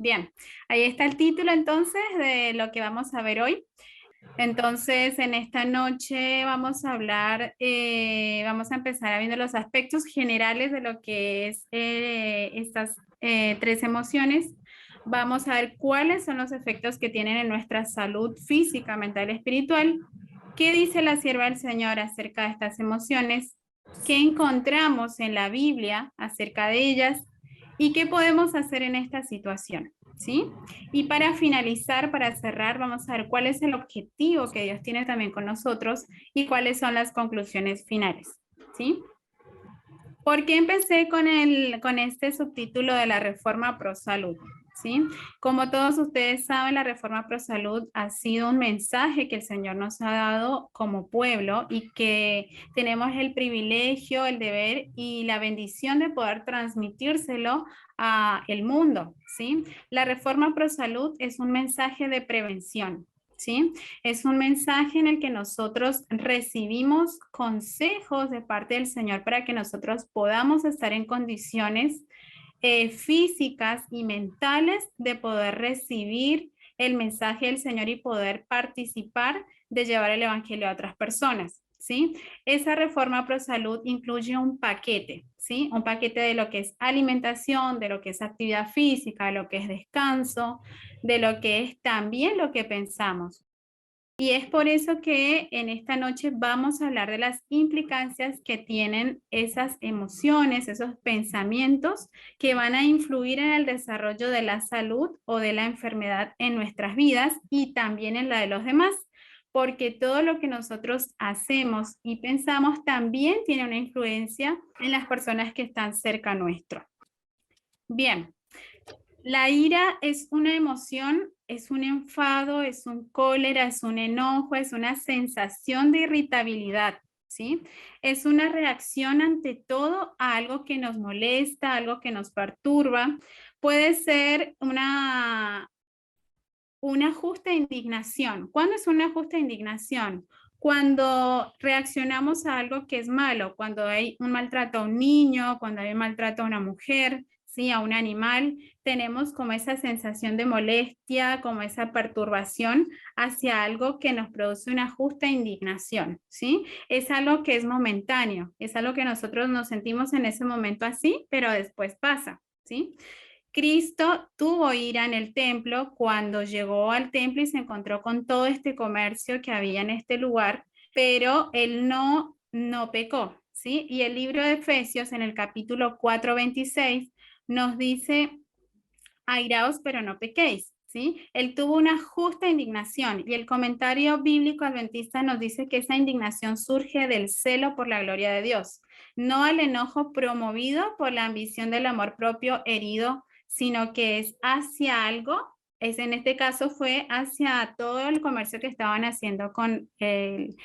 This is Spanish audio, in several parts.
Bien, ahí está el título entonces de lo que vamos a ver hoy. Entonces, en esta noche vamos a hablar, vamos a empezar viendo los aspectos generales de lo que es estas tres emociones. Vamos a ver cuáles son los efectos que tienen en nuestra salud física, mental y espiritual. ¿Qué dice la sierva del Señor acerca de estas emociones? ¿Qué encontramos en la Biblia acerca de ellas? ¿Y qué podemos hacer en esta situación? ¿Sí? Y para finalizar, para cerrar, vamos a ver cuál es el objetivo que Dios tiene también con nosotros y cuáles son las conclusiones finales. ¿Sí? ¿Por qué empecé con este subtítulo de la Reforma Pro Salud? ¿Sí? Como todos ustedes saben, la Reforma Pro Salud ha sido un mensaje que el Señor nos ha dado como pueblo y que tenemos el privilegio, el deber y la bendición de poder transmitírselo a el mundo, ¿sí? La Reforma Pro Salud es un mensaje de prevención, ¿sí? Es un mensaje en el que nosotros recibimos consejos de parte del Señor para que nosotros podamos estar en condiciones físicas y mentales de poder recibir el mensaje del Señor y poder participar de llevar el Evangelio a otras personas. ¿Sí? Esa reforma pro salud incluye un paquete, ¿sí? Un paquete de lo que es alimentación, de lo que es actividad física, de lo que es descanso, de lo que es también lo que pensamos. Y es por eso que en esta noche vamos a hablar de las implicancias que tienen esas emociones, esos pensamientos que van a influir en el desarrollo de la salud o de la enfermedad en nuestras vidas y también en la de los demás, porque todo lo que nosotros hacemos y pensamos también tiene una influencia en las personas que están cerca nuestro. Bien. La ira es una emoción, es un enfado, es un cólera, es un enojo, es una sensación de irritabilidad, ¿sí? Es una reacción ante todo a algo que nos molesta, algo que nos perturba. Puede ser una justa indignación. ¿Cuándo es una justa indignación? Cuando reaccionamos a algo que es malo, cuando hay un maltrato a un niño, cuando hay un maltrato a una mujer, ¿sí? A un animal, tenemos como esa sensación de molestia, como esa perturbación hacia algo que nos produce una justa indignación, ¿sí? Es algo que es momentáneo, es algo que nosotros nos sentimos en ese momento así, pero después pasa, ¿sí? Cristo tuvo ira en el templo cuando llegó al templo y se encontró con todo este comercio que había en este lugar, pero él no pecó, ¿sí? Y el libro de Efesios en el capítulo 4:26 nos dice, airaos, pero no pequéis, ¿sí? Él tuvo una justa indignación y el comentario bíblico adventista nos dice que esa indignación surge del celo por la gloria de Dios, no al enojo promovido por la ambición del amor propio herido, sino que es hacia algo, en este caso fue hacia todo el comercio que estaban haciendo con el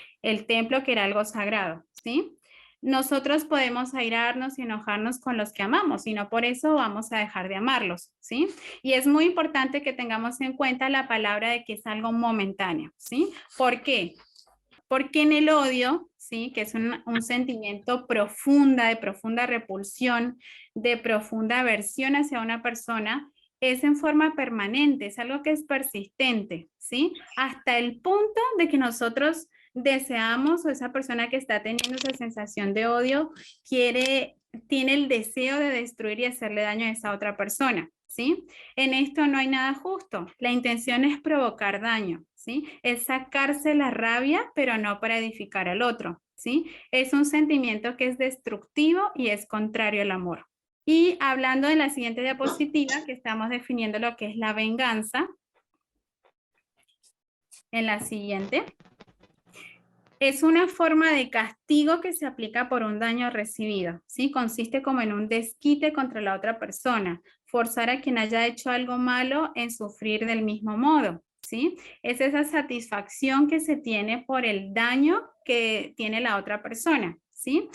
templo, que era algo sagrado, ¿sí? Nosotros podemos airarnos y enojarnos con los que amamos y no por eso vamos a dejar de amarlos, ¿sí? Y es muy importante que tengamos en cuenta la palabra de que es algo momentáneo, ¿sí? ¿Por qué? Porque en el odio, ¿sí? Que es un sentimiento profunda, de profunda repulsión, de profunda aversión hacia una persona, es en forma permanente, es algo que es persistente, ¿sí? Hasta el punto de que nosotros deseamos o esa persona que está teniendo esa sensación de odio tiene el deseo de destruir y hacerle daño a esa otra persona, ¿sí? En esto no hay nada justo. La intención es provocar daño, ¿sí? Es sacarse la rabia, pero no para edificar al otro, ¿sí? Es un sentimiento que es destructivo y es contrario al amor. Y hablando de la siguiente diapositiva, que estamos definiendo lo que es la venganza, en la siguiente, es una forma de castigo que se aplica por un daño recibido, ¿sí? Consiste como en un desquite contra la otra persona, forzar a quien haya hecho algo malo en sufrir del mismo modo, ¿sí? Es esa satisfacción que se tiene por el daño que tiene la otra persona, ¿sí?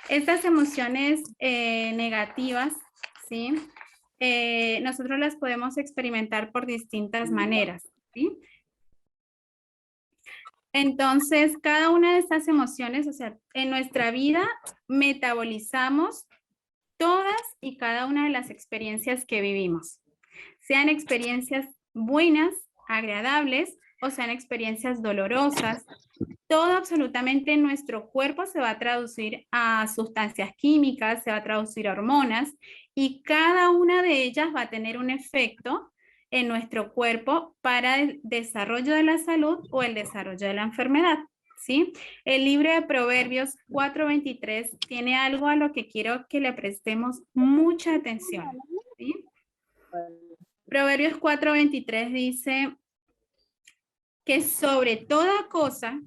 Estas emociones negativas, ¿sí? Nosotros las podemos experimentar por distintas maneras, ¿sí? Entonces, cada una de estas emociones, o sea, en nuestra vida metabolizamos todas y cada una de las experiencias que vivimos. sean experiencias buenas, agradables, o sean experiencias dolorosas. Todo absolutamente en nuestro cuerpo se va a traducir a sustancias químicas, se va a traducir a hormonas, y cada una de ellas va a tener un efecto en nuestro cuerpo para el desarrollo de la salud o el desarrollo de la enfermedad, ¿sí? El libro de Proverbios 4:23 tiene algo a lo que quiero que le prestemos mucha atención, ¿sí? Proverbios 4:23 dice que sobre toda cosa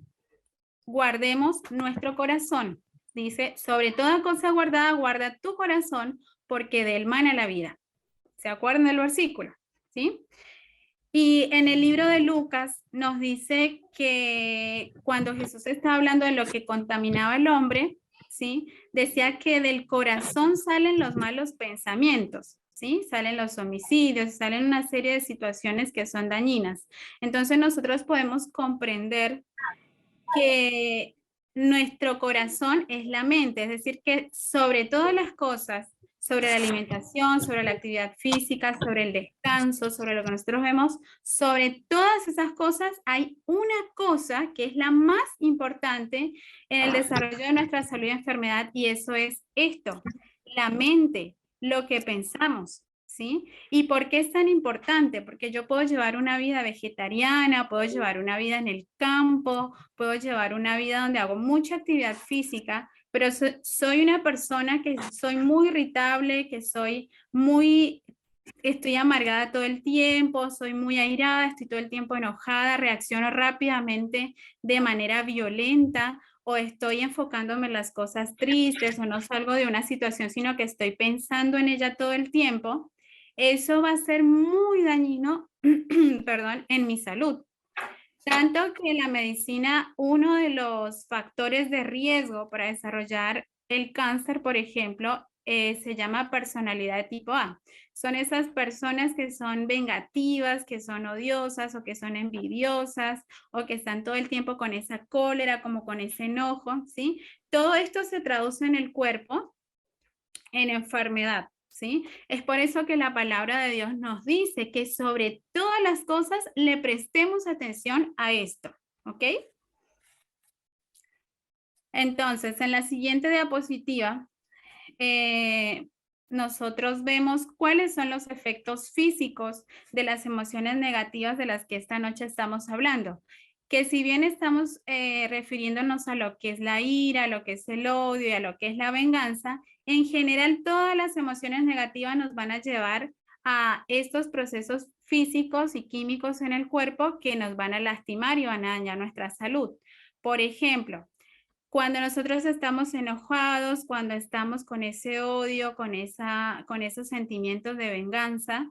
guardemos nuestro corazón. Dice, sobre toda cosa guardada, guarda tu corazón, porque de él mana la vida. ¿Se acuerdan del versículo? ¿Sí? Y en el libro de Lucas nos dice que cuando Jesús está hablando de lo que contaminaba al hombre, ¿sí? Decía que del corazón salen los malos pensamientos, ¿sí? Salen los homicidios, salen una serie de situaciones que son dañinas. Entonces nosotros podemos comprender que nuestro corazón es la mente, es decir, que sobre todas las cosas, sobre la alimentación, sobre la actividad física, sobre el descanso, sobre lo que nosotros vemos, sobre todas esas cosas hay una cosa que es la más importante en el desarrollo de nuestra salud y enfermedad, y eso es esto, la mente, lo que pensamos. ¿Sí? ¿Y por qué es tan importante? Porque yo puedo llevar una vida vegetariana, puedo llevar una vida en el campo, puedo llevar una vida donde hago mucha actividad física, pero soy una persona que soy muy irritable, que estoy amargada todo el tiempo, soy muy airada, estoy todo el tiempo enojada, reacciono rápidamente de manera violenta, o estoy enfocándome en las cosas tristes, o no salgo de una situación, sino que estoy pensando en ella todo el tiempo. Eso va a ser muy dañino, perdón, en mi salud. Tanto que en la medicina, uno de los factores de riesgo para desarrollar el cáncer, por ejemplo, se llama personalidad tipo A. Son esas personas que son vengativas, que son odiosas o que son envidiosas o que están todo el tiempo con esa cólera, como con ese enojo, ¿sí? Todo esto se traduce en el cuerpo en enfermedad, ¿sí? Es por eso que la palabra de Dios nos dice que sobre todas las cosas le prestemos atención a esto, ¿ok? Entonces, en la siguiente diapositiva, nosotros vemos cuáles son los efectos físicos de las emociones negativas de las que esta noche estamos hablando. Que si bien estamos refiriéndonos a lo que es la ira, a lo que es el odio y a lo que es la venganza, en general todas las emociones negativas nos van a llevar a estos procesos físicos y químicos en el cuerpo que nos van a lastimar y van a dañar nuestra salud. Por ejemplo, cuando nosotros estamos enojados, cuando estamos con ese odio, con esos sentimientos de venganza,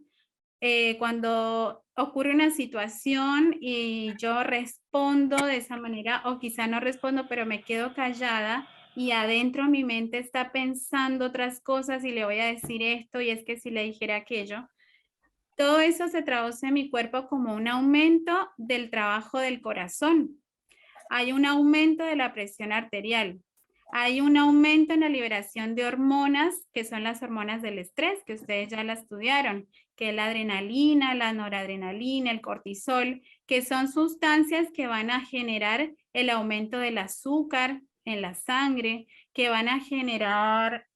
cuando ocurre una situación y yo respondo de esa manera, o quizá no respondo, pero me quedo callada y adentro mi mente está pensando otras cosas y le voy a decir esto y es que si le dijera aquello, todo eso se traduce en mi cuerpo como un aumento del trabajo del corazón. Hay un aumento de la presión arterial, hay un aumento en la liberación de hormonas, que son las hormonas del estrés, que ustedes ya la estudiaron, que es la adrenalina, la noradrenalina, el cortisol, que son sustancias que van a generar el aumento del azúcar en la sangre, que van a generar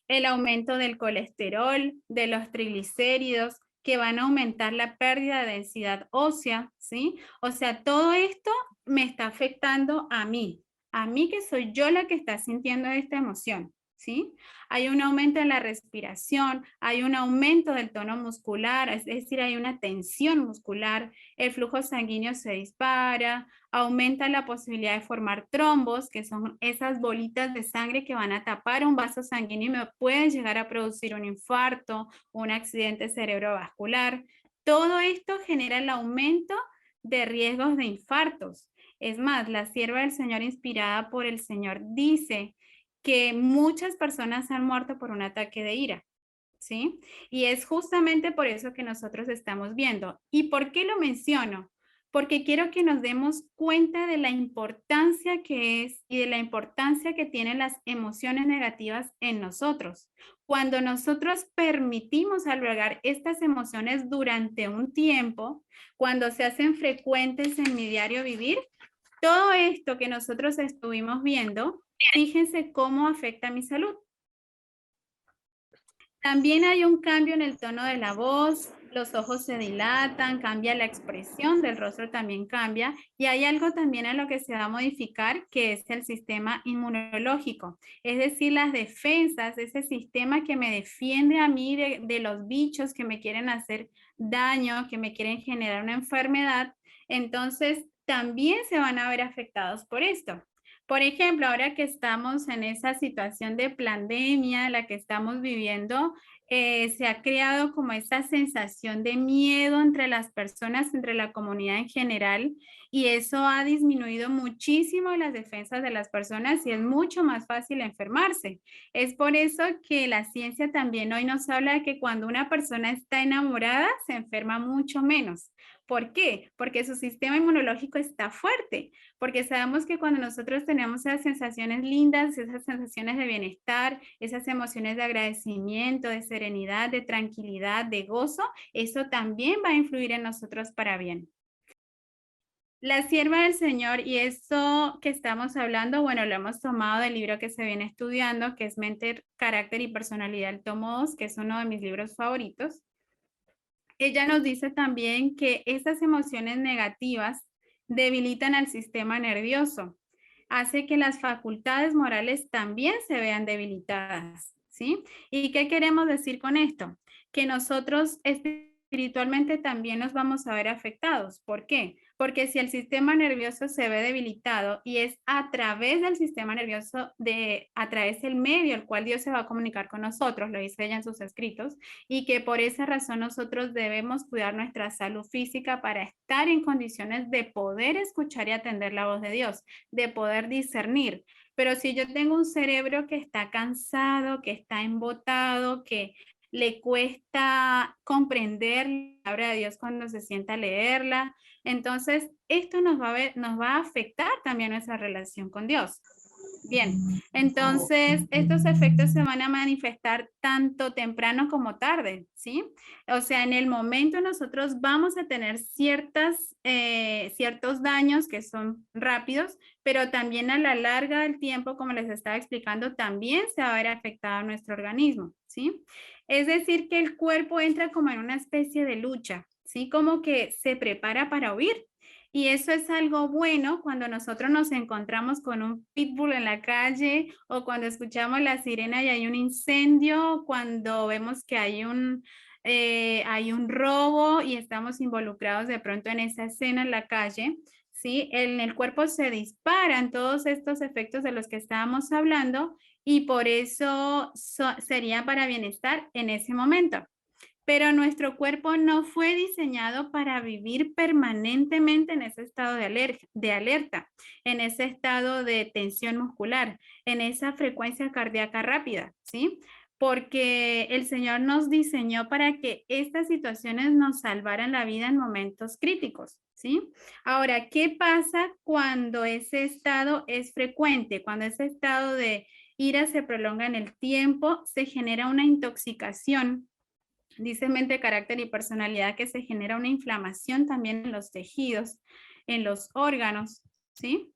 el aumento del colesterol, de los triglicéridos, que van a aumentar la pérdida de densidad ósea, ¿sí? O sea, todo esto me está afectando a mí que soy yo la que está sintiendo esta emoción, ¿sí? Hay un aumento en la respiración, hay un aumento del tono muscular, es decir, hay una tensión muscular, el flujo sanguíneo se dispara, aumenta la posibilidad de formar trombos, que son esas bolitas de sangre que van a tapar un vaso sanguíneo y me pueden llegar a producir un infarto o un accidente cerebrovascular. Todo esto genera el aumento de riesgos de infartos. Es más, la sierva del Señor inspirada por el Señor dice que muchas personas han muerto por un ataque de ira, ¿sí? Y es justamente por eso que nosotros estamos viendo. ¿Y por qué lo menciono? porque quiero que nos demos cuenta de la importancia que es y de la importancia que tienen las emociones negativas en nosotros. Cuando nosotros permitimos albergar estas emociones durante un tiempo, cuando se hacen frecuentes en mi diario vivir, todo esto que nosotros estuvimos viendo, fíjense cómo afecta mi salud. También hay un cambio en el tono de la voz, los ojos se dilatan, cambia la expresión del rostro, también cambia, y hay algo también en lo que se va a modificar, que es el sistema inmunológico, es decir, las defensas, ese sistema que me defiende a mí de los bichos que me quieren hacer daño, que me quieren generar una enfermedad, entonces también se van a ver afectados por esto. Por ejemplo, ahora que estamos en esa situación de pandemia, la que estamos viviendo, se ha creado como esa sensación de miedo entre las personas, entre la comunidad en general, y eso ha disminuido muchísimo las defensas de las personas y es mucho más fácil enfermarse. Es por eso que la ciencia también hoy nos habla de que cuando una persona está enamorada, se enferma mucho menos. ¿Por qué? Porque su sistema inmunológico está fuerte, porque sabemos que cuando nosotros tenemos esas sensaciones lindas, esas sensaciones de bienestar, esas emociones de agradecimiento, de serenidad, de tranquilidad, de gozo, eso también va a influir en nosotros para bien. La sierva del Señor, y eso que estamos hablando, bueno, lo hemos tomado del libro que se viene estudiando, que es Mente, Carácter y Personalidad, el tomo 2, que es uno de mis libros favoritos. Ella nos dice también que estas emociones negativas debilitan al sistema nervioso, hace que las facultades morales también se vean debilitadas, ¿sí? ¿Y qué queremos decir con esto? Que nosotros espiritualmente también nos vamos a ver afectados. ¿Por qué? Porque si el sistema nervioso se ve debilitado y es a través del sistema nervioso, a través del medio al cual Dios se va a comunicar con nosotros, lo dice ella en sus escritos, y que por esa razón nosotros debemos cuidar nuestra salud física para estar en condiciones de poder escuchar y atender la voz de Dios, de poder discernir. Pero si yo tengo un cerebro que está cansado, que está embotado, que le cuesta comprender la palabra de Dios cuando se sienta a leerla, entonces esto nos va a afectar también nuestra relación con Dios. Bien, entonces estos efectos se van a manifestar tanto temprano como tarde, ¿sí? O sea, en el momento nosotros vamos a tener ciertos daños que son rápidos, pero también a la larga del tiempo, como les estaba explicando, también se va a ver afectado nuestro organismo, ¿sí? Es decir, que el cuerpo entra como en una especie de lucha, ¿sí? Como que se prepara para huir. Y eso es algo bueno cuando nosotros nos encontramos con un pitbull en la calle o cuando escuchamos la sirena y hay un incendio, cuando vemos que hay un robo y estamos involucrados de pronto en esa escena en la calle, ¿sí? En el cuerpo se disparan todos estos efectos de los que estábamos hablando y por eso sería para bienestar en ese momento. Pero nuestro cuerpo no fue diseñado para vivir permanentemente en ese estado de alerta, en ese estado de tensión muscular, en esa frecuencia cardíaca rápida, ¿sí? Porque el Señor nos diseñó para que estas situaciones nos salvaran la vida en momentos críticos, ¿sí? Ahora, ¿qué pasa cuando ese estado es frecuente? Cuando ese estado de ira se prolonga en el tiempo, se genera una intoxicación. Dice mente, carácter y personalidad que se genera una inflamación también en los tejidos, en los órganos, ¿sí?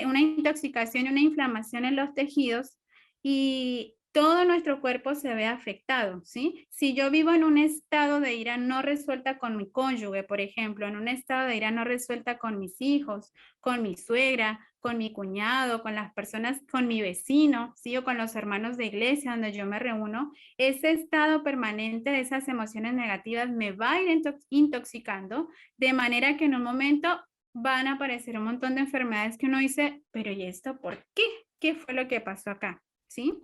Una intoxicación y una inflamación en los tejidos y todo nuestro cuerpo se ve afectado, ¿sí? Si yo vivo en un estado de ira no resuelta con mi cónyuge, por ejemplo, en un estado de ira no resuelta con mis hijos, con mi suegra, con mi cuñado, con las personas, con mi vecino, ¿sí? O con los hermanos de iglesia donde yo me reúno, ese estado permanente de esas emociones negativas me va a ir intoxicando de manera que en un momento van a aparecer un montón de enfermedades que uno dice, pero ¿y esto por qué? ¿Qué fue lo que pasó acá? ¿Sí?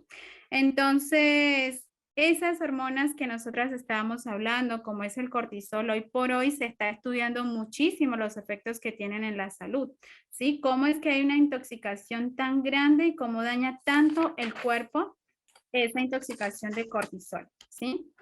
Entonces, esas hormonas que nosotras estábamos hablando, como es el cortisol, hoy por hoy se está estudiando muchísimo los efectos que tienen en la salud, ¿sí? Cómo es que hay una intoxicación tan grande y cómo daña tanto el cuerpo esa intoxicación de cortisol, ¿sí?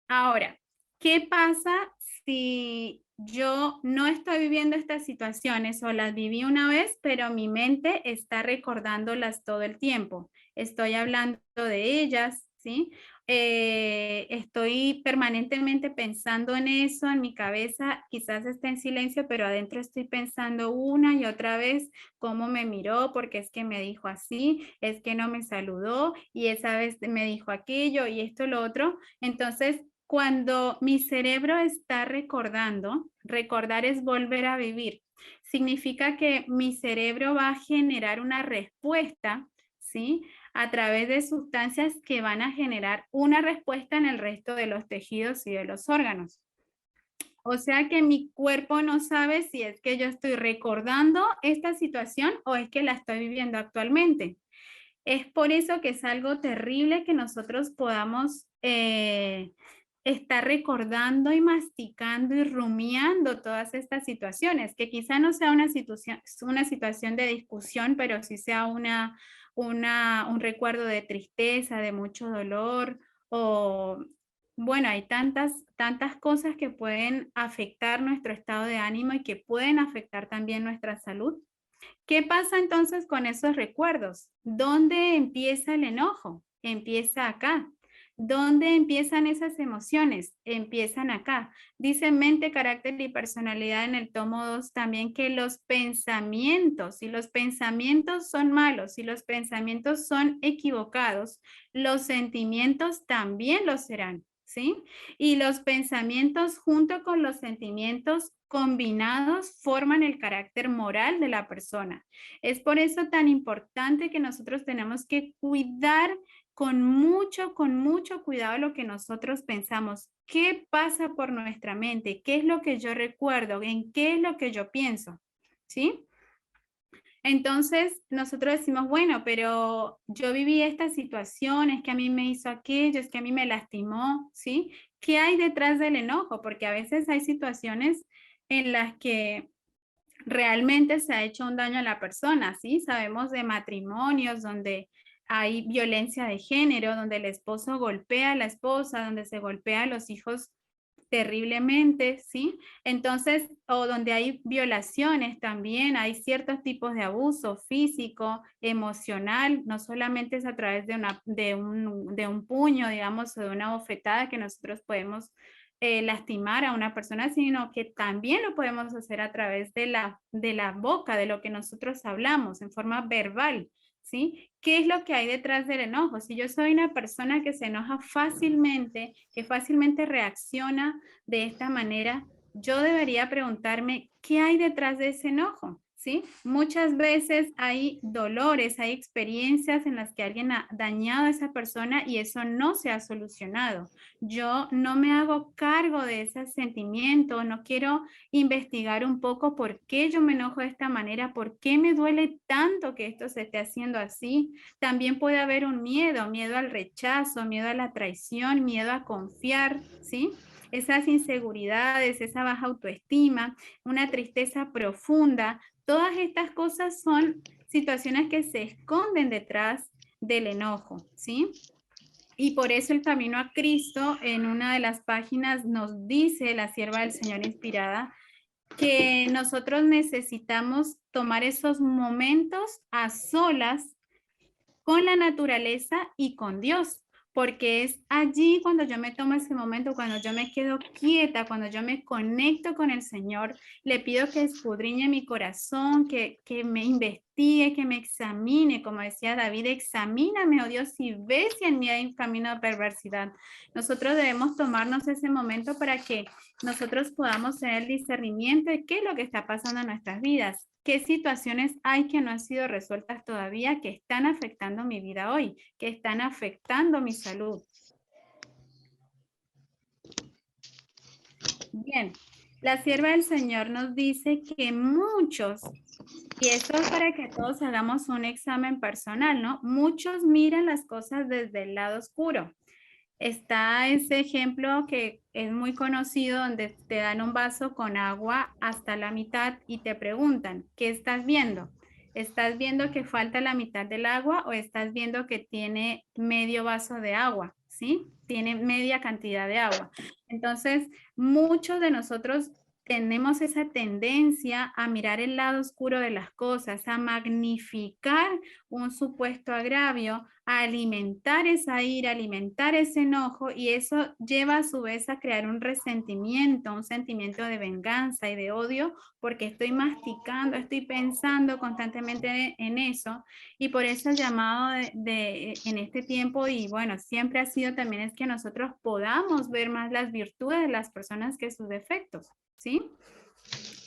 Ahora, ¿qué pasa si yo no estoy viviendo estas situaciones o las viví una vez, pero mi mente está recordándolas todo el tiempo. Estoy hablando de ellas, ¿sí? Estoy permanentemente pensando en eso en mi cabeza, quizás esté en silencio, pero adentro estoy pensando una y otra vez cómo me miró, porque es que me dijo así, es que no me saludó y esa vez me dijo aquello y esto, lo otro. Entonces, cuando mi cerebro está recordando, recordar es volver a vivir. Significa que mi cerebro va a generar una respuesta, ¿sí? A través de sustancias que van a generar una respuesta en el resto de los tejidos y de los órganos. O sea que mi cuerpo no sabe si es que yo estoy recordando esta situación o es que la estoy viviendo actualmente. Es por eso que es algo terrible que nosotros podamos estar recordando y masticando y rumiando todas estas situaciones, que quizá no sea una situación de discusión, pero sí sea un recuerdo de tristeza, de mucho dolor, o bueno, hay tantas cosas que pueden afectar nuestro estado de ánimo y que pueden afectar también nuestra salud. ¿Qué pasa entonces con esos recuerdos? ¿Dónde empieza el enojo? Empieza acá. ¿Dónde empiezan esas emociones? Empiezan acá. Dice mente, carácter y personalidad en el tomo 2 también que los pensamientos, si los pensamientos son malos, si los pensamientos son equivocados, los sentimientos también lo serán, ¿sí? Y los pensamientos junto con los sentimientos combinados forman el carácter moral de la persona. Es por eso tan importante que nosotros tenemos que cuidar con mucho cuidado lo que nosotros pensamos. ¿Qué pasa por nuestra mente? ¿Qué es lo que yo recuerdo? ¿En qué es lo que yo pienso? ¿Sí? Entonces, nosotros decimos, bueno, pero yo viví esta situación, es que a mí me hizo aquello, es que a mí me lastimó, ¿sí? ¿Qué hay detrás del enojo? Porque a veces hay situaciones en las que realmente se ha hecho un daño a la persona, ¿sí? Sabemos de matrimonios donde hay violencia de género, donde el esposo golpea a la esposa, donde se golpea a los hijos terriblemente, ¿sí? Entonces, o donde hay violaciones también, hay ciertos tipos de abuso físico, emocional, no solamente es a través de un puño, digamos, o de una bofetada que nosotros podemos lastimar a una persona, sino que también lo podemos hacer a través de la boca, de lo que nosotros hablamos en forma verbal, ¿sí? ¿Qué es lo que hay detrás del enojo? Si yo soy una persona que se enoja fácilmente, que fácilmente reacciona de esta manera, yo debería preguntarme, ¿qué hay detrás de ese enojo? ¿Sí? Muchas veces hay dolores, hay experiencias en las que alguien ha dañado a esa persona y eso no se ha solucionado. Yo no me hago cargo de ese sentimiento, no quiero investigar un poco por qué yo me enojo de esta manera, por qué me duele tanto que esto se esté haciendo así. También puede haber un miedo, miedo al rechazo, miedo a la traición, miedo a confiar, ¿sí? Esas inseguridades, esa baja autoestima, una tristeza profunda, todas estas cosas son situaciones que se esconden detrás del enojo, ¿sí? Y por eso el camino a Cristo en una de las páginas nos dice la sierva del Señor inspirada que nosotros necesitamos tomar esos momentos a solas con la naturaleza y con Dios, porque es allí cuando yo me tomo ese momento, cuando yo me quedo quieta, cuando yo me conecto con el Señor, le pido que escudriñe mi corazón, que me investigue, que me examine, como decía David, examíname, oh Dios, si ves si en mí hay un camino de perversidad. Nosotros debemos tomarnos ese momento para que nosotros podamos tener el discernimiento de qué es lo que está pasando en nuestras vidas. ¿Qué situaciones hay que no han sido resueltas todavía, que están afectando mi vida hoy, que están afectando mi salud? Bien, la sierva del Señor nos dice que muchos, y esto es para que todos hagamos un examen personal, ¿no? Muchos miran las cosas desde el lado oscuro. Está ese ejemplo que es muy conocido donde te dan un vaso con agua hasta la mitad y te preguntan, ¿qué estás viendo? ¿Estás viendo que falta la mitad del agua o estás viendo que tiene medio vaso de agua? ¿Sí? Tiene media cantidad de agua. Entonces, muchos de nosotros tenemos esa tendencia a mirar el lado oscuro de las cosas, a magnificar un supuesto agravio, a alimentar esa ira, alimentar ese enojo, y eso lleva a su vez a crear un resentimiento, un sentimiento de venganza y de odio, porque estoy masticando, estoy pensando constantemente en eso, y por eso el llamado en este tiempo, y bueno, siempre ha sido también, es que nosotros podamos ver más las virtudes de las personas que sus defectos. ¿Sí?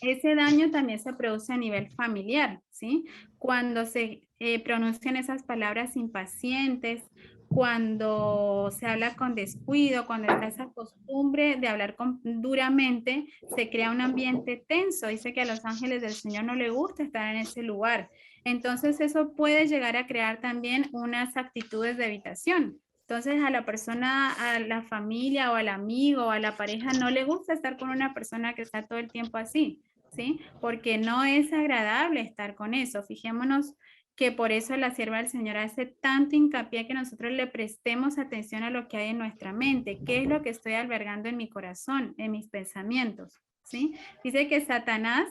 Ese daño también se produce a nivel familiar, ¿sí? Cuando se pronuncian esas palabras impacientes, cuando se habla con descuido, cuando está esa costumbre de hablar duramente, se crea un ambiente tenso. Dice que a los ángeles del Señor no le gusta estar en ese lugar. Entonces eso puede llegar a crear también unas actitudes de evitación. Entonces a la persona, a la familia o al amigo o a la pareja no le gusta estar con una persona que está todo el tiempo así, ¿sí? Porque no es agradable estar con eso. Fijémonos que por eso la sierva del Señor hace tanto hincapié que nosotros le prestemos atención a lo que hay en nuestra mente. ¿Qué es lo que estoy albergando en mi corazón, en mis pensamientos? ¿Sí? Dice que Satanás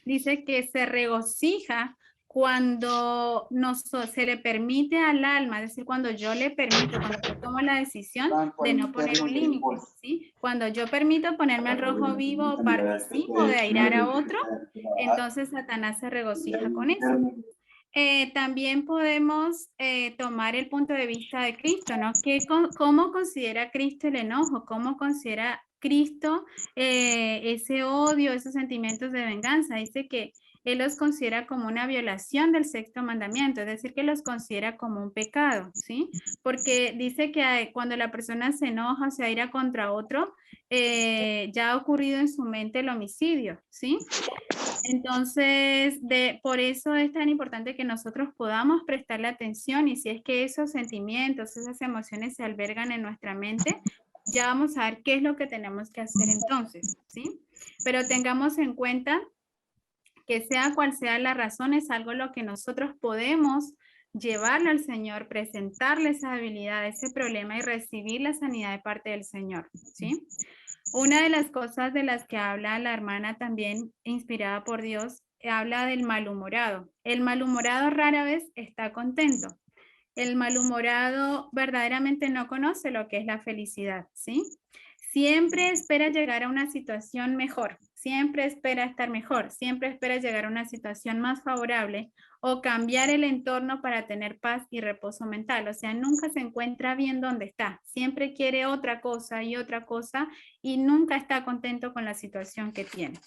dice que se regocija cuando se le permite al alma, es decir, cuando yo le permito, cuando yo tomo la decisión de no poner un límite, ¿sí? Cuando yo permito ponerme al rojo vivo o participo de airar a otro, entonces Satanás se regocija con eso. También podemos tomar el punto de vista de Cristo, ¿no? ¿Cómo considera Cristo el enojo? ¿Cómo considera Cristo ese odio, esos sentimientos de venganza? Dice que Él los considera como una violación del sexto mandamiento, es decir, que los considera como un pecado, ¿sí? Porque dice que cuando la persona se enoja o se aira contra otro, ya ha ocurrido en su mente el homicidio, ¿sí? Entonces, por eso es tan importante que nosotros podamos prestarle atención, y si es que esos sentimientos, esas emociones se albergan en nuestra mente, ya vamos a ver qué es lo que tenemos que hacer entonces, ¿sí? Pero tengamos en cuenta que sea cual sea la razón, es algo lo que nosotros podemos llevarle al Señor, presentarle esa habilidad, ese problema y recibir la sanidad de parte del Señor, ¿sí? Una de las cosas de las que habla la hermana también, inspirada por Dios, habla del malhumorado. El malhumorado rara vez está contento. El malhumorado verdaderamente no conoce lo que es la felicidad, ¿sí? Siempre espera llegar a una situación mejor, siempre espera estar mejor, siempre espera llegar a una situación más favorable o cambiar el entorno para tener paz y reposo mental. O sea, nunca se encuentra bien donde está, siempre quiere otra cosa y nunca está contento con la situación que tiene.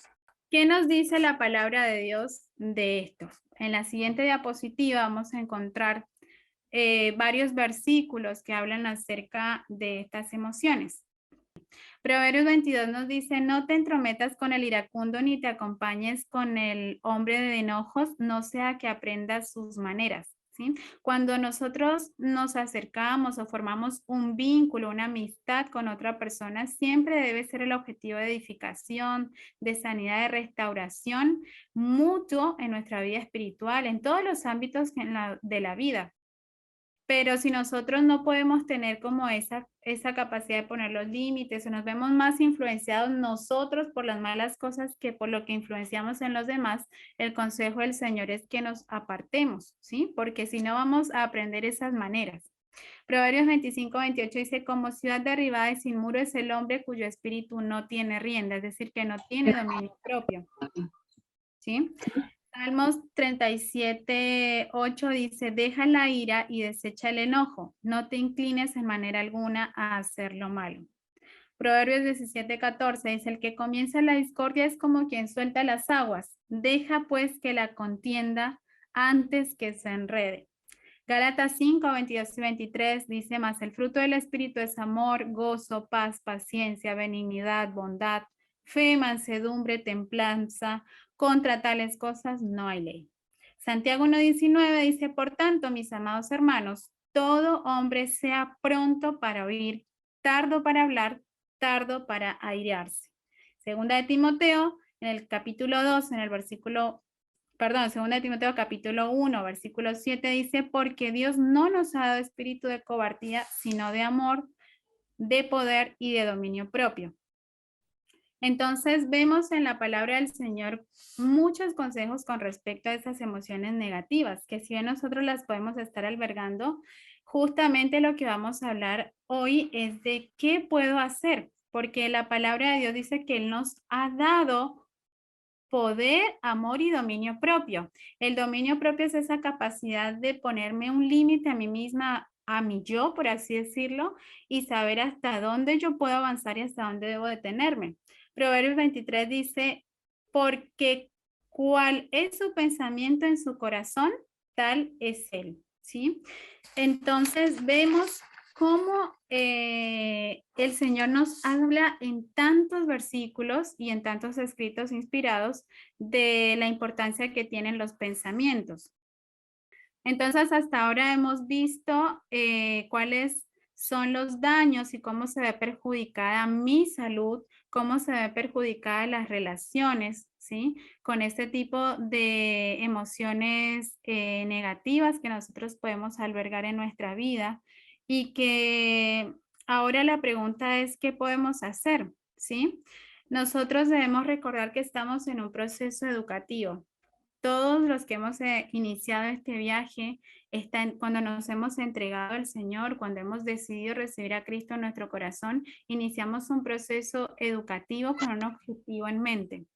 ¿Qué nos dice la palabra de Dios de esto? En la siguiente diapositiva vamos a encontrar varios versículos que hablan acerca de estas emociones. Proverbios 22 nos dice, no te entrometas con el iracundo ni te acompañes con el hombre de enojos, no sea que aprendas sus maneras. ¿Sí? Cuando nosotros nos acercamos o formamos un vínculo, una amistad con otra persona, siempre debe ser el objetivo de edificación, de sanidad, de restauración mutuo en nuestra vida espiritual, en todos los ámbitos de la vida. Pero si nosotros no podemos tener como esa capacidad de poner los límites, o nos vemos más influenciados nosotros por las malas cosas que por lo que influenciamos en los demás, el consejo del Señor es que nos apartemos, ¿sí? Porque si no vamos a aprender esas maneras. Proverbios 25-28 dice, como ciudad derribada y sin muro es el hombre cuyo espíritu no tiene rienda, es decir, que no tiene dominio propio, ¿sí? Salmos 37:8 dice, deja la ira y desecha el enojo, no te inclines en manera alguna a hacer lo malo. Proverbios 17:14 dice, el que comienza la discordia es como quien suelta las aguas, deja pues que la contienda antes que se enrede. Gálatas 5:22-23 dice, más el fruto del Espíritu es amor, gozo, paz, paciencia, benignidad, bondad, fe, mansedumbre, templanza. Contra tales cosas no hay ley. Santiago 1:19 dice, por tanto, mis amados hermanos, todo hombre sea pronto para oír, tardo para hablar, tardo para airarse. Segunda de Timoteo, en el capítulo 2, en el versículo, segunda de Timoteo capítulo 1, versículo 7 dice, porque Dios no nos ha dado espíritu de cobardía, sino de amor, de poder y de dominio propio. Entonces vemos en la palabra del Señor muchos consejos con respecto a esas emociones negativas, que si bien nosotros las podemos estar albergando, justamente lo que vamos a hablar hoy es de qué puedo hacer, porque la palabra de Dios dice que Él nos ha dado poder, amor y dominio propio. El dominio propio es esa capacidad de ponerme un límite a mí misma, a mi yo, por así decirlo, y saber hasta dónde yo puedo avanzar y hasta dónde debo detenerme. Proverbios 23 dice, porque cuál es su pensamiento en su corazón, tal es él, ¿sí? Entonces vemos cómo el Señor nos habla en tantos versículos y en tantos escritos inspirados de la importancia que tienen los pensamientos. Entonces, hasta ahora hemos visto cuáles son los daños y cómo se ve perjudicada mi salud, cómo se ve perjudicada las relaciones, ¿sí? Con este tipo de emociones negativas que nosotros podemos albergar en nuestra vida y que ahora la pregunta es, ¿qué podemos hacer? ¿Sí? Nosotros debemos recordar que estamos en un proceso educativo. Todos los que hemos iniciado este viaje, cuando nos hemos entregado al Señor, cuando hemos decidido recibir a Cristo en nuestro corazón, iniciamos un proceso educativo con un objetivo en mente,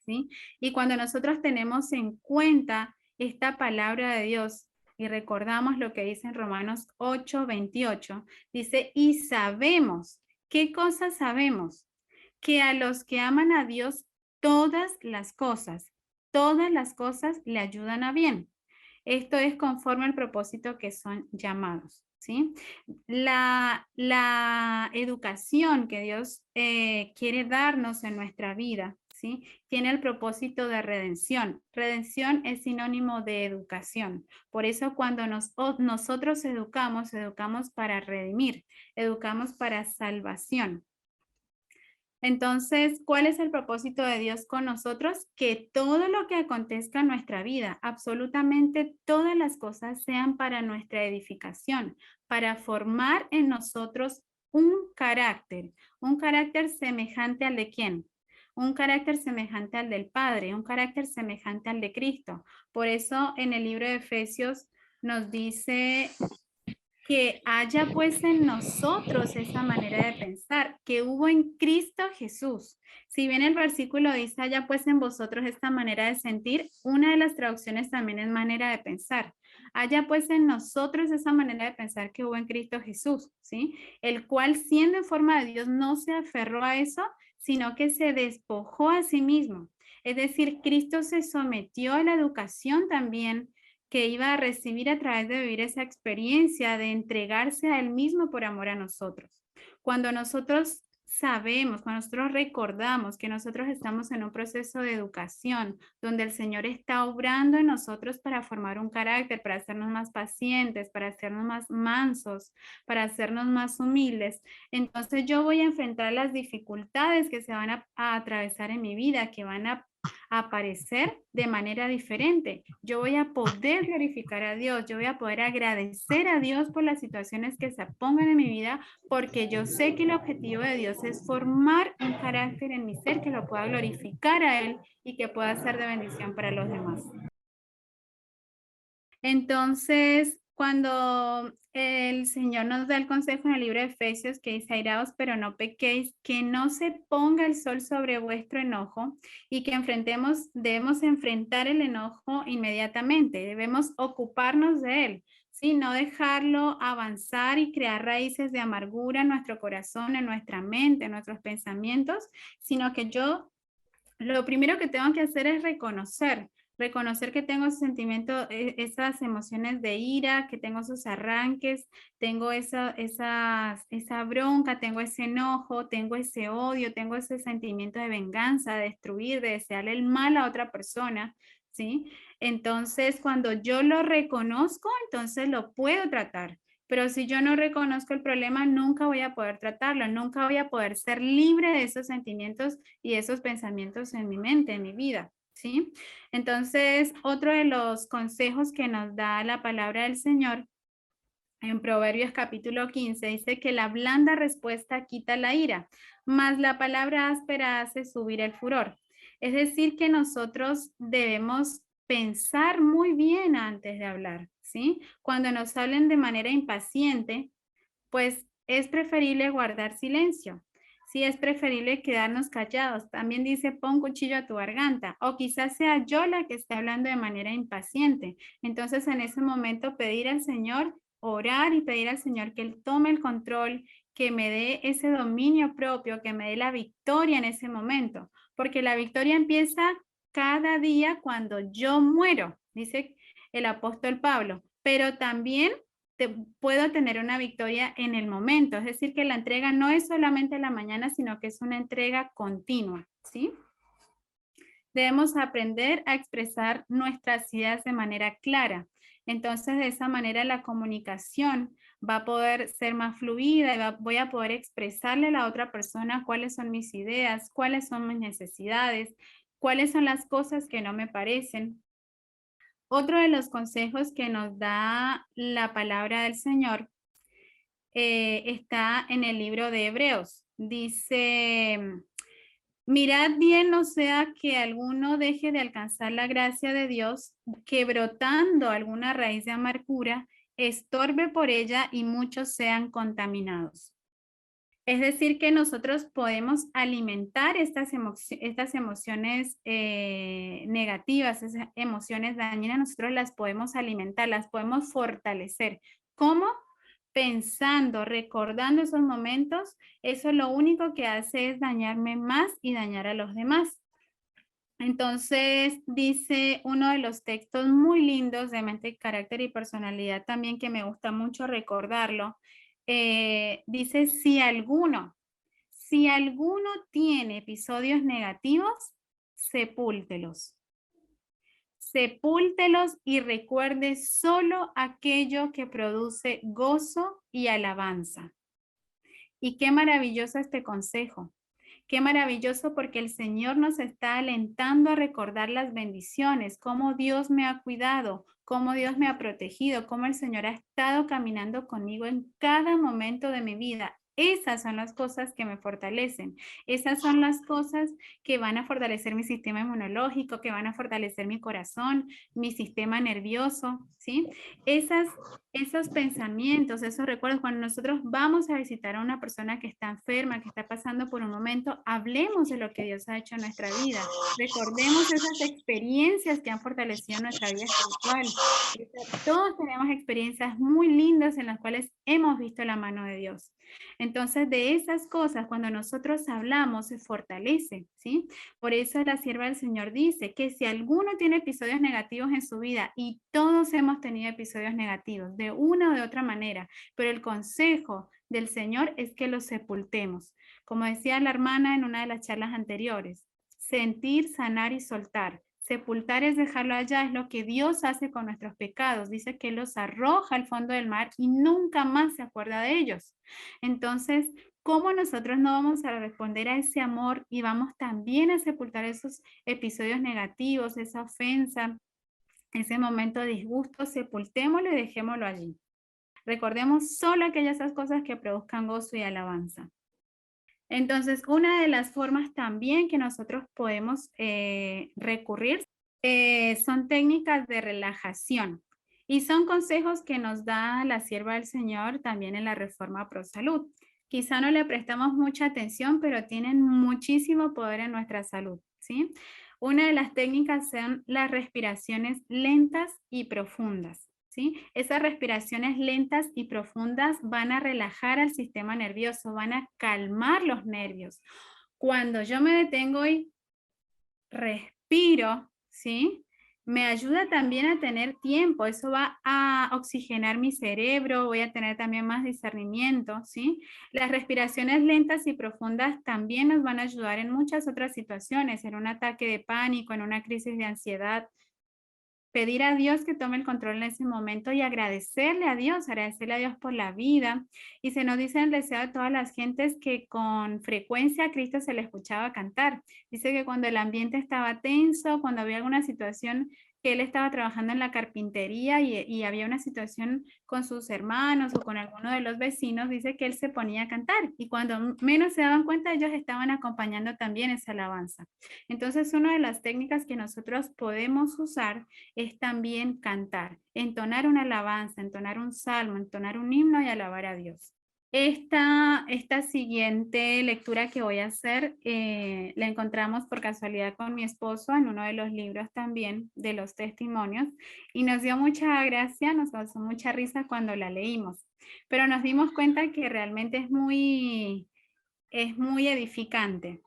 ¿sí? Y cuando nosotros tenemos en cuenta esta palabra de Dios y recordamos lo que dice en Romanos 8:28, dice, y sabemos, ¿qué cosas sabemos? Que a los que aman a Dios, todas las cosas le ayudan a bien. Esto es conforme al propósito que son llamados, ¿sí? La educación que Dios quiere darnos en nuestra vida, ¿sí? Tiene el propósito de redención. Redención es sinónimo de educación. Por eso cuando nosotros educamos, educamos para redimir, educamos para salvación. Entonces, ¿cuál es el propósito de Dios con nosotros? Que todo lo que acontezca en nuestra vida, absolutamente todas las cosas sean para nuestra edificación, para formar en nosotros un carácter semejante al de quién? Un carácter semejante al del Padre, un carácter semejante al de Cristo. Por eso en el libro de Efesios nos dice que haya pues en nosotros esa manera de pensar que hubo en Cristo Jesús. Si bien el versículo dice haya pues en vosotros esta manera de sentir, una de las traducciones también es manera de pensar. Haya pues en nosotros esa manera de pensar que hubo en Cristo Jesús, ¿sí? El cual siendo en forma de Dios no se aferró a eso, sino que se despojó a sí mismo. Es decir, Cristo se sometió a la educación también que iba a recibir a través de vivir esa experiencia de entregarse a Él mismo por amor a nosotros. Cuando nosotros sabemos, cuando nosotros recordamos que nosotros estamos en un proceso de educación donde el Señor está obrando en nosotros para formar un carácter, para hacernos más pacientes, para hacernos más mansos, para hacernos más humildes, entonces yo voy a enfrentar las dificultades que se van a atravesar en mi vida, que van a aparecer de manera diferente. Yo voy a poder glorificar a Dios, yo voy a poder agradecer a Dios por las situaciones que se pongan en mi vida, porque yo sé que el objetivo de Dios es formar un carácter en mi ser que lo pueda glorificar a Él y que pueda ser de bendición para los demás. Entonces, cuando el Señor nos da el consejo en el libro de Efesios que dice, airaos, pero no pequéis, que no se ponga el sol sobre vuestro enojo y que debemos enfrentar el enojo inmediatamente, debemos ocuparnos de él, ¿sí? No dejarlo avanzar y crear raíces de amargura en nuestro corazón, en nuestra mente, en nuestros pensamientos, sino que lo primero que tengo que hacer es reconocer que tengo ese sentimiento, esas emociones de ira, que tengo esos arranques, tengo esa bronca, tengo ese enojo, tengo ese odio, tengo ese sentimiento de venganza, de destruir, de desearle el mal a otra persona, ¿sí? Entonces, cuando yo lo reconozco, entonces lo puedo tratar. Pero si yo no reconozco el problema, nunca voy a poder tratarlo, nunca voy a poder ser libre de esos sentimientos y esos pensamientos en mi mente, en mi vida, ¿sí? Entonces, otro de los consejos que nos da la palabra del Señor En Proverbios capítulo 15 dice que la blanda respuesta quita la ira, mas la palabra áspera hace subir el furor. Es decir, que nosotros debemos pensar muy bien antes de hablar, ¿sí? Cuando nos hablen de manera impaciente, pues es preferible guardar silencio. Sí, es preferible quedarnos callados. También dice, pon cuchillo a tu garganta. O quizás sea yo la que esté hablando de manera impaciente. Entonces, en ese momento, pedir al Señor, orar y pedir al Señor que Él tome el control, que me dé ese dominio propio, que me dé la victoria en ese momento. Porque la victoria empieza cada día cuando yo muero, dice el apóstol Pablo. Pero también puedo tener una victoria en el momento. Es decir, que la entrega no es solamente en la mañana, sino que es una entrega continua, ¿sí? Debemos aprender a expresar nuestras ideas de manera clara. Entonces, de esa manera la comunicación va a poder ser más fluida y voy a poder expresarle a la otra persona cuáles son mis ideas, cuáles son mis necesidades, cuáles son las cosas que no me parecen. Otro de los consejos que nos da la palabra del Señor está en el libro de Hebreos. Dice, mirad bien no sea que alguno deje de alcanzar la gracia de Dios, que brotando alguna raíz de amargura, estorbe por ella y muchos sean contaminados. Es decir, que nosotros podemos alimentar estas emociones negativas, esas emociones dañinas, nosotros las podemos alimentar, las podemos fortalecer. ¿Cómo? Pensando, recordando esos momentos, eso lo único que hace es dañarme más y dañar a los demás. Entonces, dice uno de los textos muy lindos de mente, carácter y personalidad también que me gusta mucho recordarlo. Dice, si alguno tiene episodios negativos, sepúltelos. Sepúltelos y recuerde solo aquello que produce gozo y alabanza. Y qué maravilloso este consejo. Qué maravilloso porque el Señor nos está alentando a recordar las bendiciones, cómo Dios me ha cuidado, cómo Dios me ha protegido, cómo el Señor ha estado caminando conmigo en cada momento de mi vida. Esas son las cosas que me fortalecen. Esas son las cosas que van a fortalecer mi sistema inmunológico, que van a fortalecer mi corazón, mi sistema nervioso, ¿sí? Esos pensamientos, esos recuerdos, cuando nosotros vamos a visitar a una persona que está enferma, que está pasando por un momento, hablemos de lo que Dios ha hecho en nuestra vida. Recordemos esas experiencias que han fortalecido nuestra vida espiritual. Todos tenemos experiencias muy lindas en las cuales hemos visto la mano de Dios. Entonces, de esas cosas, cuando nosotros hablamos, se fortalece, ¿sí? Por eso la sierva del Señor dice que si alguno tiene episodios negativos en su vida, y todos hemos tenido episodios negativos, de una o de otra manera, pero el consejo del Señor es que los sepultemos. Como decía la hermana en una de las charlas anteriores, sentir, sanar y soltar. Sepultar es dejarlo allá, es lo que Dios hace con nuestros pecados. Dice que los arroja al fondo del mar y nunca más se acuerda de ellos. Entonces, ¿cómo nosotros no vamos a responder a ese amor y vamos también a sepultar esos episodios negativos, esa ofensa, ese momento de disgusto? Sepultémoslo y dejémoslo allí. Recordemos solo aquellas cosas que produzcan gozo y alabanza. Entonces, una de las formas también que nosotros podemos recurrir son técnicas de relajación y son consejos que nos da la sierva del Señor también en la Reforma Pro Salud. Quizá no le prestamos mucha atención, pero tienen muchísimo poder en nuestra salud, ¿sí? Una de las técnicas son las respiraciones lentas y profundas. ¿Sí? Esas respiraciones lentas y profundas van a relajar al sistema nervioso, van a calmar los nervios. Cuando yo me detengo y respiro, ¿sí? Me ayuda también a tener tiempo, eso va a oxigenar mi cerebro, voy a tener también más discernimiento, ¿sí? Las respiraciones lentas y profundas también nos van a ayudar en muchas otras situaciones, en un ataque de pánico, en una crisis de ansiedad. Pedir a Dios que tome el control en ese momento y agradecerle a Dios por la vida. Y se nos dice en el deseo de todas las gentes que con frecuencia a Cristo se le escuchaba cantar. Dice que cuando el ambiente estaba tenso, cuando había alguna situación que él estaba trabajando en la carpintería y había una situación con sus hermanos o con alguno de los vecinos, dice que él se ponía a cantar y cuando menos se daban cuenta ellos estaban acompañando también esa alabanza. Entonces, una de las técnicas que nosotros podemos usar es también cantar, entonar una alabanza, entonar un salmo, entonar un himno y alabar a Dios. Esta siguiente lectura que voy a hacer la encontramos por casualidad con mi esposo en uno de los libros también de los testimonios y nos dio mucha gracia, nos causó mucha risa cuando la leímos, pero nos dimos cuenta que realmente es muy edificante.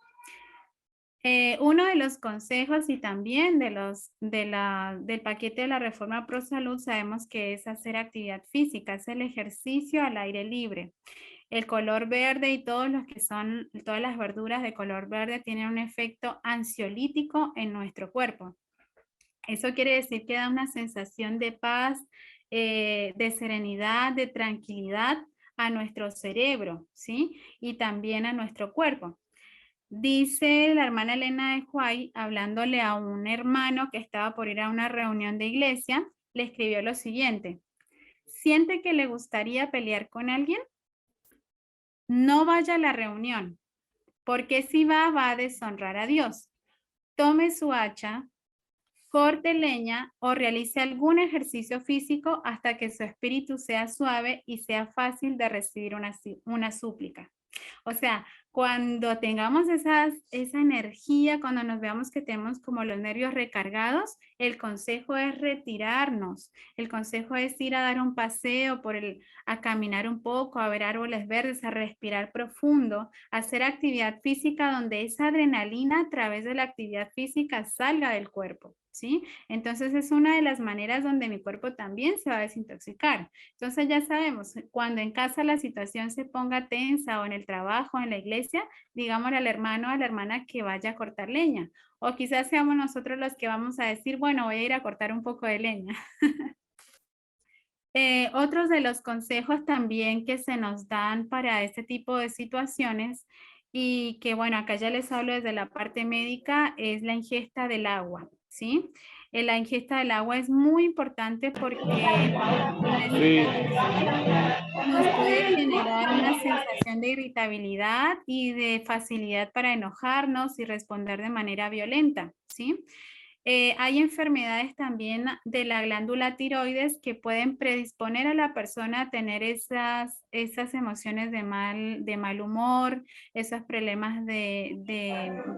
Uno de los consejos y también del paquete de la reforma Pro Salud sabemos que es hacer actividad física, es el ejercicio al aire libre. El color verde y todos los que son, todas las verduras de color verde tienen un efecto ansiolítico en nuestro cuerpo. Eso quiere decir que da una sensación de paz, de serenidad, de tranquilidad a nuestro cerebro, ¿sí? Y también a nuestro cuerpo. Dice la hermana Elena de Huay, hablándole a un hermano que estaba por ir a una reunión de iglesia, le escribió lo siguiente: ¿siente que le gustaría pelear con alguien? No vaya a la reunión, porque si va a deshonrar a Dios. Tome su hacha, corte leña o realice algún ejercicio físico hasta que su espíritu sea suave y sea fácil de recibir una súplica. O sea, cuando tengamos esa energía, cuando nos veamos que tenemos como los nervios recargados, el consejo es retirarnos. El consejo es ir a dar un paseo a caminar un poco, a ver árboles verdes, a respirar profundo, a hacer actividad física donde esa adrenalina a través de la actividad física salga del cuerpo, ¿sí? Entonces es una de las maneras donde mi cuerpo también se va a desintoxicar. Entonces ya sabemos, cuando en casa la situación se ponga tensa o en el trabajo, en la iglesia, digámosle al hermano o a la hermana que vaya a cortar leña. O quizás seamos nosotros los que vamos a decir, bueno, voy a ir a cortar un poco de leña. Otros de los consejos también que se nos dan para este tipo de situaciones y que bueno, acá ya les hablo desde la parte médica, es la ingesta del agua, ¿sí? La ingesta del agua es muy importante porque la Sí. deshidratación nos puede generar una sensación de irritabilidad y de facilidad para enojarnos y responder de manera violenta, ¿sí? Hay enfermedades también de la glándula tiroides que pueden predisponer a la persona a tener esas emociones de mal humor, esos problemas de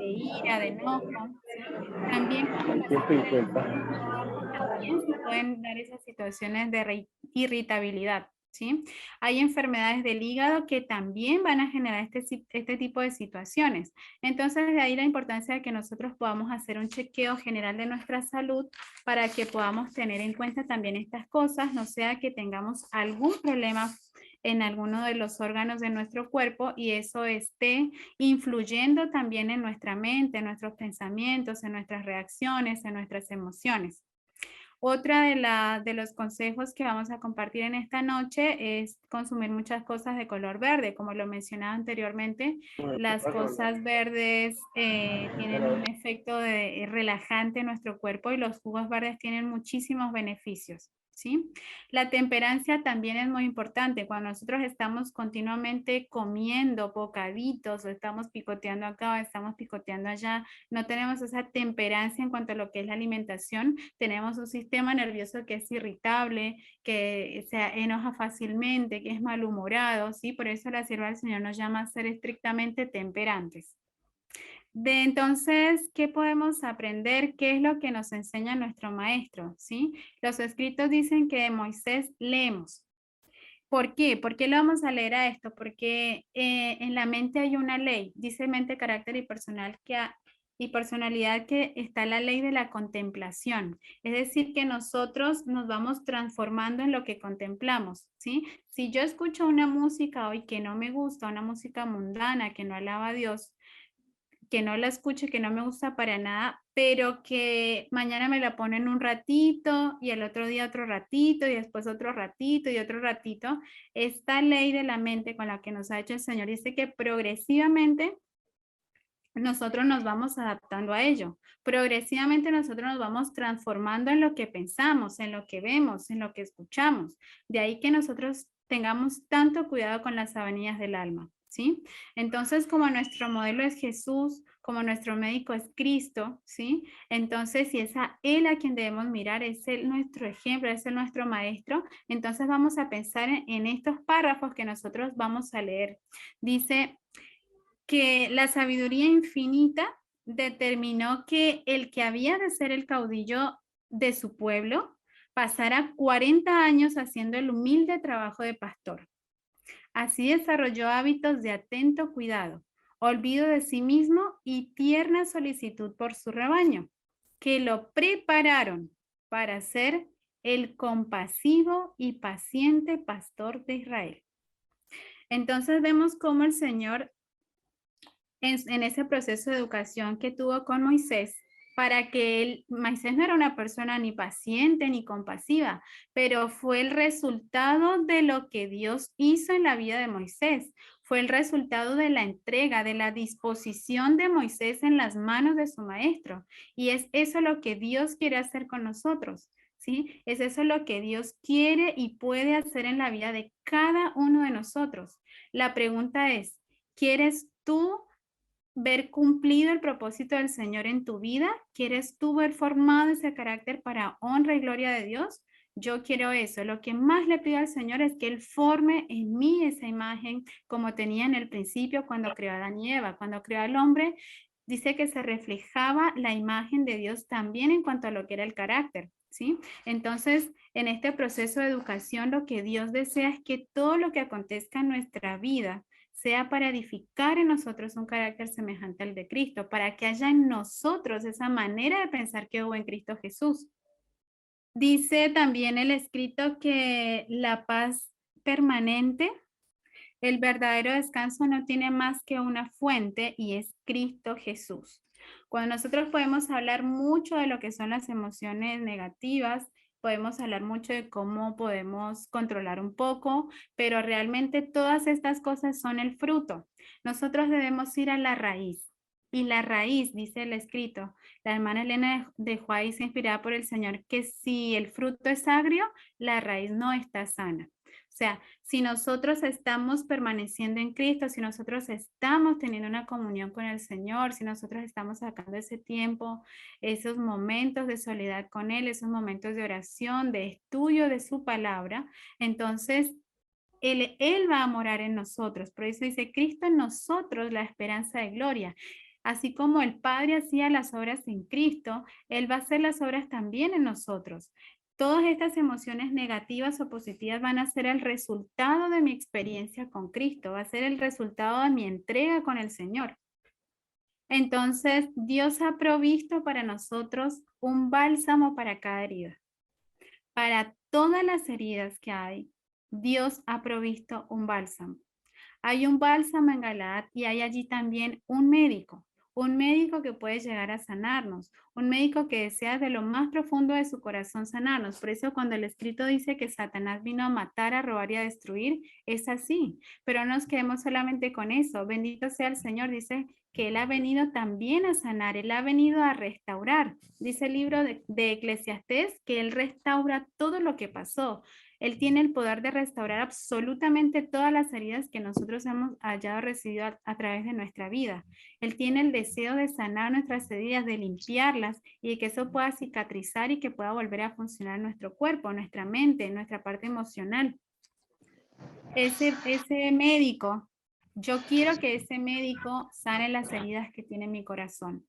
ira, de enojo, ¿sí? También con relación a la ingesta de agua, también se pueden dar esas situaciones de irritabilidad, ¿sí? Hay enfermedades del hígado que también van a generar este tipo de situaciones. Entonces, de ahí la importancia de que nosotros podamos hacer un chequeo general de nuestra salud para que podamos tener en cuenta también estas cosas, no sea que tengamos algún problema en alguno de los órganos de nuestro cuerpo y eso esté influyendo también en nuestra mente, en nuestros pensamientos, en nuestras reacciones, en nuestras emociones. Otra de los consejos que vamos a compartir en esta noche es consumir muchas cosas de color verde. Como lo mencionaba anteriormente, las cosas verdes tienen un efecto relajante en nuestro cuerpo y los jugos verdes tienen muchísimos beneficios, ¿sí? La temperancia también es muy importante. Cuando nosotros estamos continuamente comiendo bocaditos o estamos picoteando acá o estamos picoteando allá, no tenemos esa temperancia en cuanto a lo que es la alimentación, tenemos un sistema nervioso que es irritable, que se enoja fácilmente, que es malhumorado, ¿sí? Por eso la sierva del Señor nos llama a ser estrictamente temperantes. Entonces, ¿qué podemos aprender? ¿Qué es lo que nos enseña nuestro maestro? ¿Sí? Los escritos dicen que de Moisés leemos. ¿Por qué? ¿Por qué lo vamos a leer a esto? Porque en la mente hay una ley, dice mente, carácter y personalidad, que está la ley de la contemplación. Es decir, que nosotros nos vamos transformando en lo que contemplamos, ¿sí? Si yo escucho una música hoy que no me gusta, una música mundana que no alaba a Dios, que no la escucho, que no me gusta para nada, pero que mañana me la ponen un ratito y el otro día otro ratito y después otro ratito y otro ratito. Esta ley de la mente con la que nos ha hecho el Señor dice que progresivamente nosotros nos vamos adaptando a ello. Progresivamente nosotros nos vamos transformando en lo que pensamos, en lo que vemos, en lo que escuchamos. De ahí que nosotros tengamos tanto cuidado con las sabanillas del alma, ¿sí? Entonces, como nuestro modelo es Jesús, como nuestro médico es Cristo, ¿sí? Entonces, si es a Él a quien debemos mirar, es Él nuestro ejemplo, es Él nuestro maestro, entonces vamos a pensar en estos párrafos que nosotros vamos a leer. Dice que la sabiduría infinita determinó que el que había de ser el caudillo de su pueblo pasara 40 años haciendo el humilde trabajo de pastor. Así desarrolló hábitos de atento cuidado, olvido de sí mismo y tierna solicitud por su rebaño, que lo prepararon para ser el compasivo y paciente pastor de Israel. Entonces vemos cómo el Señor en ese proceso de educación que tuvo con Moisés, para que Moisés no era una persona ni paciente ni compasiva, pero fue el resultado de lo que Dios hizo en la vida de Moisés. Fue el resultado de la entrega, de la disposición de Moisés en las manos de su maestro. Y es eso lo que Dios quiere hacer con nosotros, ¿sí? Es eso lo que Dios quiere y puede hacer en la vida de cada uno de nosotros. La pregunta es, ¿quieres tú ver cumplido el propósito del Señor en tu vida? ¿Quieres tú ver formado ese carácter para honra y gloria de Dios? Yo quiero eso. Lo que más le pido al Señor es que Él forme en mí esa imagen como tenía en el principio cuando creó a Adán y Eva. Cuando creó al hombre, dice que se reflejaba la imagen de Dios también en cuanto a lo que era el carácter, ¿sí? Entonces, en este proceso de educación, lo que Dios desea es que todo lo que acontezca en nuestra vida sea para edificar en nosotros un carácter semejante al de Cristo, para que haya en nosotros esa manera de pensar que hubo en Cristo Jesús. Dice también el escrito que la paz permanente, el verdadero descanso no tiene más que una fuente y es Cristo Jesús. Cuando nosotros podemos hablar mucho de lo que son las emociones negativas, podemos hablar mucho de cómo podemos controlar un poco, pero realmente todas estas cosas son el fruto. Nosotros debemos ir a la raíz. Y la raíz, dice el escrito, la hermana Elena de Juárez, inspirada por el Señor, que si el fruto es agrio, la raíz no está sana. O sea, si nosotros estamos permaneciendo en Cristo, si nosotros estamos teniendo una comunión con el Señor, si nosotros estamos sacando ese tiempo, esos momentos de soledad con Él, esos momentos de oración, de estudio de su palabra, entonces Él va a morar en nosotros. Por eso dice, Cristo en nosotros, la esperanza de gloria. Así como el Padre hacía las obras en Cristo, Él va a hacer las obras también en nosotros. Todas estas emociones negativas o positivas van a ser el resultado de mi experiencia con Cristo, va a ser el resultado de mi entrega con el Señor. Entonces, Dios ha provisto para nosotros un bálsamo para cada herida. Para todas las heridas que hay, Dios ha provisto un bálsamo. Hay un bálsamo en Galaad y hay allí también un médico que puede llegar a sanarnos, un médico que desea de lo más profundo de su corazón sanarnos. Por eso cuando el escrito dice que Satanás vino a matar, a robar y a destruir, es así. Pero no nos quedemos solamente con eso. Bendito sea el Señor, dice que Él ha venido también a sanar, Él ha venido a restaurar. Dice el libro de Eclesiastés que Él restaura todo lo que pasó. Él tiene el poder de restaurar absolutamente todas las heridas que nosotros hemos hallado recibido a través de nuestra vida. Él tiene el deseo de sanar nuestras heridas, de limpiarlas y de que eso pueda cicatrizar y que pueda volver a funcionar en nuestro cuerpo, nuestra mente, nuestra parte emocional. Ese médico, yo quiero que ese médico sane las heridas que tiene mi corazón.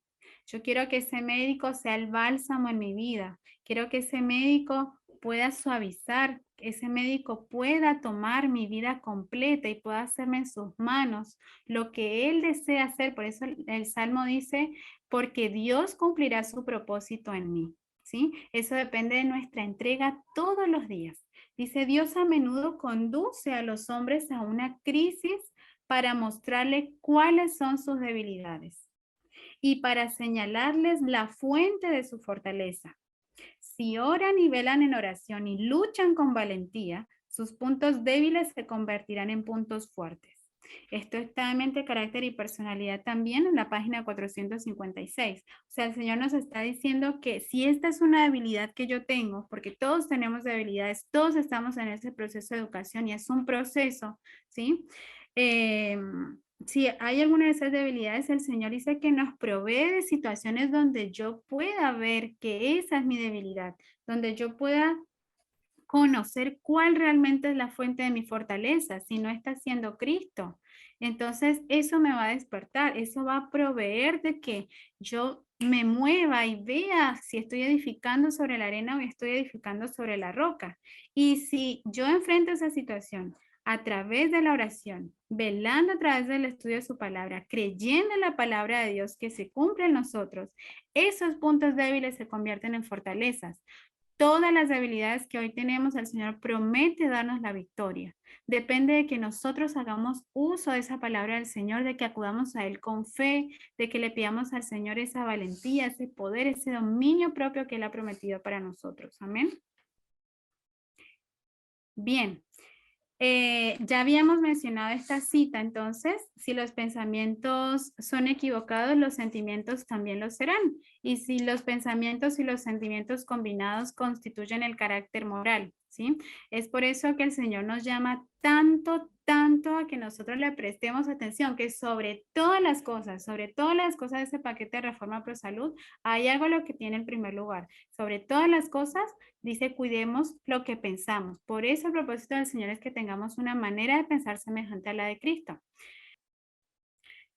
Yo quiero que ese médico sea el bálsamo en mi vida. Quiero que ese médico pueda suavizar, que ese médico pueda tomar mi vida completa y pueda hacerme en sus manos lo que él desea hacer. Por eso el Salmo dice, porque Dios cumplirá su propósito en mí. ¿Sí? Eso depende de nuestra entrega todos los días. Dice, Dios a menudo conduce a los hombres a una crisis para mostrarle cuáles son sus debilidades y para señalarles la fuente de su fortaleza. Si oran y velan en oración y luchan con valentía, sus puntos débiles se convertirán en puntos fuertes. Esto está en mente, carácter y personalidad también en la página 456. O sea, el Señor nos está diciendo que si esta es una debilidad que yo tengo, porque todos tenemos debilidades, todos estamos en ese proceso de educación y es un proceso, ¿sí? Si hay alguna de esas debilidades, el Señor dice que nos provee de situaciones donde yo pueda ver que esa es mi debilidad, donde yo pueda conocer cuál realmente es la fuente de mi fortaleza, si no está siendo Cristo. Entonces, eso me va a despertar, eso va a proveer de que yo me mueva y vea si estoy edificando sobre la arena o estoy edificando sobre la roca. Y si yo enfrento esa situación a través de la oración, velando a través del estudio de su palabra, creyendo en la palabra de Dios que se cumple en nosotros, esos puntos débiles se convierten en fortalezas. Todas las debilidades que hoy tenemos, el Señor promete darnos la victoria. Depende de que nosotros hagamos uso de esa palabra del Señor, de que acudamos a Él con fe, de que le pidamos al Señor esa valentía, ese poder, ese dominio propio que Él ha prometido para nosotros. Amén. Bien. Ya habíamos mencionado esta cita, entonces, si los pensamientos son equivocados, los sentimientos también lo serán. Y si los pensamientos y los sentimientos combinados constituyen el carácter moral, ¿sí? Es por eso que el Señor nos llama tanto, tanto a que nosotros le prestemos atención, que sobre todas las cosas de ese paquete de reforma pro salud, hay algo lo que tiene en primer lugar. Sobre todas las cosas, dice, cuidemos lo que pensamos. Por eso el propósito del Señor es que tengamos una manera de pensar semejante a la de Cristo.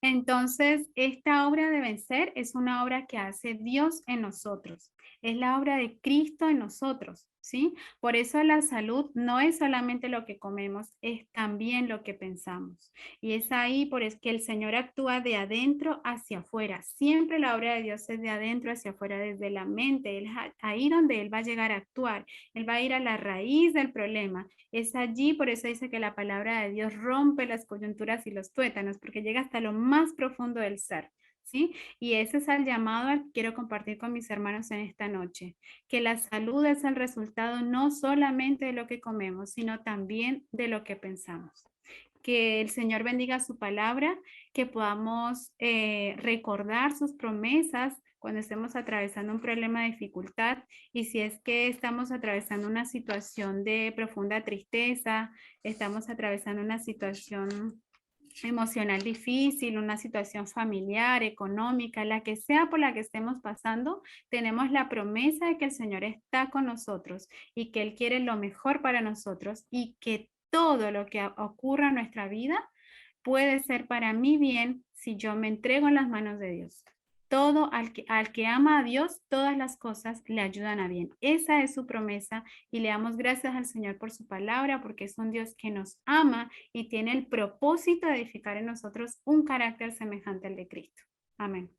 Entonces, esta obra de vencer es una obra que hace Dios en nosotros. Es la obra de Cristo en nosotros, ¿sí? Por eso la salud no es solamente lo que comemos, es también lo que pensamos. Y es ahí por eso que el Señor actúa de adentro hacia afuera. Siempre la obra de Dios es de adentro hacia afuera, desde la mente. Ahí donde Él va a llegar a actuar. Él va a ir a la raíz del problema. Es allí, por eso dice que la palabra de Dios rompe las coyunturas y los tuétanos, porque llega hasta lo más profundo del ser, ¿sí? Y ese es el llamado al que quiero compartir con mis hermanos en esta noche, que la salud es el resultado no solamente de lo que comemos, sino también de lo que pensamos. Que el Señor bendiga su palabra, que podamos recordar sus promesas cuando estemos atravesando un problema de dificultad y si es que estamos atravesando una situación de profunda tristeza, estamos atravesando una situación emocional difícil, una situación familiar, económica, la que sea por la que estemos pasando, tenemos la promesa de que el Señor está con nosotros y que Él quiere lo mejor para nosotros y que todo lo que ocurra en nuestra vida puede ser para mi bien si yo me entrego en las manos de Dios. Todo al que ama a Dios, todas las cosas le ayudan a bien. Esa es su promesa y le damos gracias al Señor por su palabra, porque es un Dios que nos ama y tiene el propósito de edificar en nosotros un carácter semejante al de Cristo. Amén.